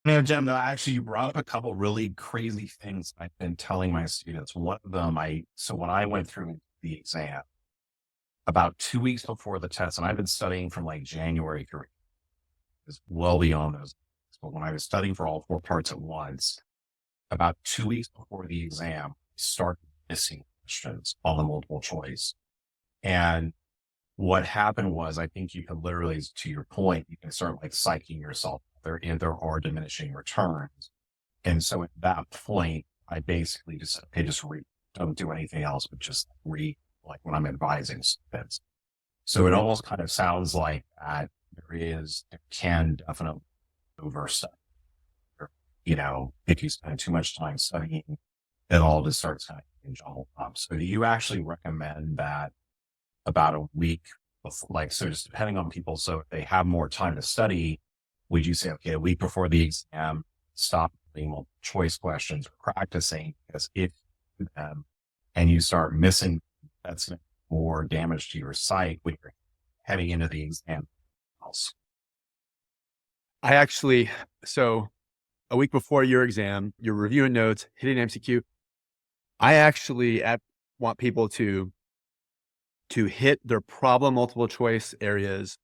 No, Jen, no, actually, you brought up a couple really crazy things I've been telling my students. One of them, so when I went through the exam, about 2 weeks before the test, and I've been studying from like January through, is well beyond those. But when I was studying for all four parts at once, about 2 weeks before the exam, I started missing questions on the multiple choice. And what happened was, I think you could literally, to your point, you can start like psyching yourself there, and there are diminishing returns. And so at that point, I basically just, okay, just read, don't do anything else, but just read, like when I'm advising students. So it almost kind of sounds like that there can definitely overstudy. If you spend too much time studying, it all just starts kind of getting jumbled up. So do you actually recommend that about a week before, like, so just depending on people, so if they have more time to study, would you say, okay, a week before the exam, stop doing multiple choice questions or practicing? Because if you do them and you start missing, that's more damage to your psyche when you're heading into the exam. I actually, so a week before your exam, you're reviewing notes, hitting MCQ. I actually want people to hit their problem multiple choice areas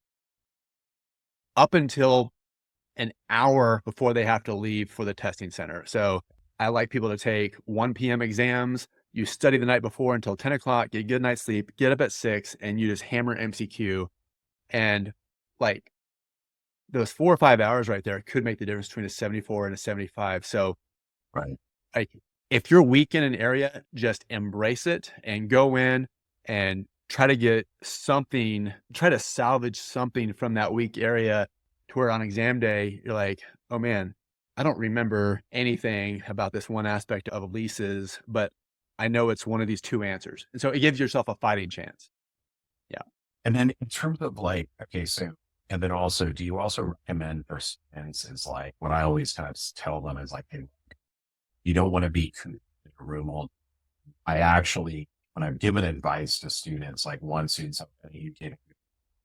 up until an hour before they have to leave for the testing center. So I like people to take 1 p.m. exams. You study the night before until 10 o'clock, get a good night's sleep, get up at 6, and you just hammer MCQ. And like those 4 or 5 hours right there could make the difference between a 74 and a 75. So Right. like if you're weak in an area, just embrace it and go in and try to get something, try to salvage something from that weak area to where on exam day, you're like, oh man, I don't remember anything about this one aspect of leases, but I know it's one of these two answers. And so it gives yourself a fighting chance. Yeah. And then in terms of like, okay, so, and then also, do you also recommend for students is like, what I always kind of tell them is like, hey, you don't want to be in a room all. I actually, when I've given advice to students, like one student said, you gave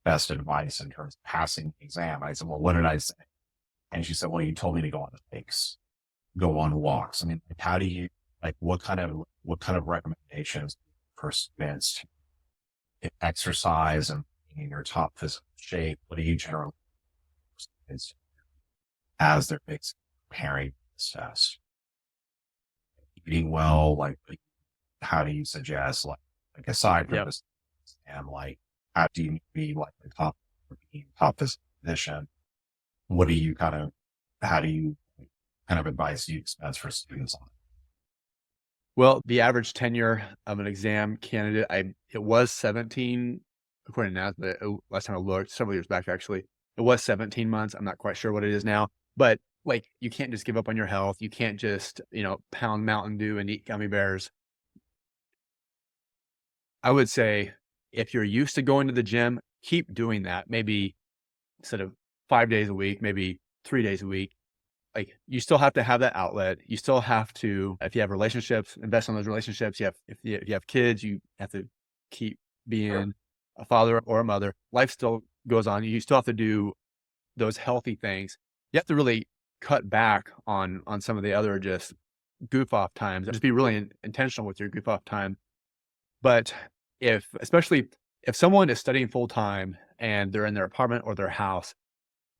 best advice in terms of passing the exam. I said, well, what did I say? And she said, well, you told me to go on hikes, go on walks. I mean, like, how do you, like, what kind of recommendations for students to exercise and being in your top physical shape? What do you generally students as they're preparing for this test? Eating well, like how do you suggest, like aside from Yep. this, and like, how do you be like the top physical position? What do you kind of, how do you kind of advise you expense for students on? Well, the average tenure of an exam candidate, it was 17, according to now, but last time I looked, several years back actually, it was 17 months. I'm not quite sure what it is now, but like you can't just give up on your health. You can't just, pound Mountain Dew and eat gummy bears. I would say if you're used to going to the gym, keep doing that. Maybe instead of 5 days a week, maybe 3 days a week. Like you still have to have that outlet. You still have to, if you have relationships, invest in those relationships. If you have kids, you have to keep Sure. being a father or a mother. Life still goes on. You still have to do those healthy things. You have to really cut back on some of the other just goof off times. Just be really intentional with your goof off time. But especially if someone is studying full time and they're in their apartment or their house,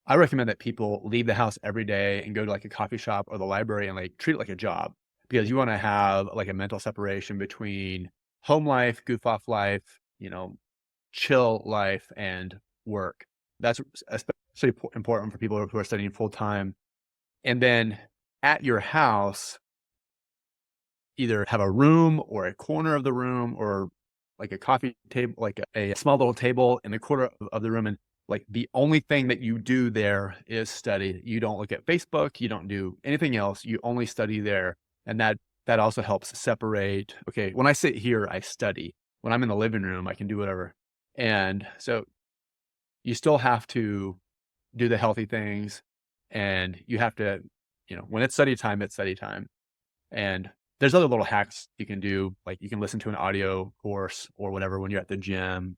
I recommend that people leave the house every day and go to like a coffee shop or the library and like treat it like a job because you want to have like a mental separation between home life, goof off life, chill life and work. That's especially important for people who are studying full time. And then at your house, either have a room or a corner of the room or like a coffee table, like a small little table in the corner of the room. And like the only thing that you do there is study. You don't look at Facebook. You don't do anything else. You only study there. And that also helps separate. Okay. When I sit here, I study. When I'm in the living room, I can do whatever. And so you still have to do the healthy things and you have to, when it's study time, it's study time. And there's other little hacks you can do, like you can listen to an audio course or whatever when you're at the gym,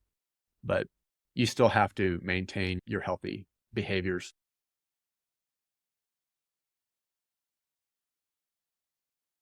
but you still have to maintain your healthy behaviors.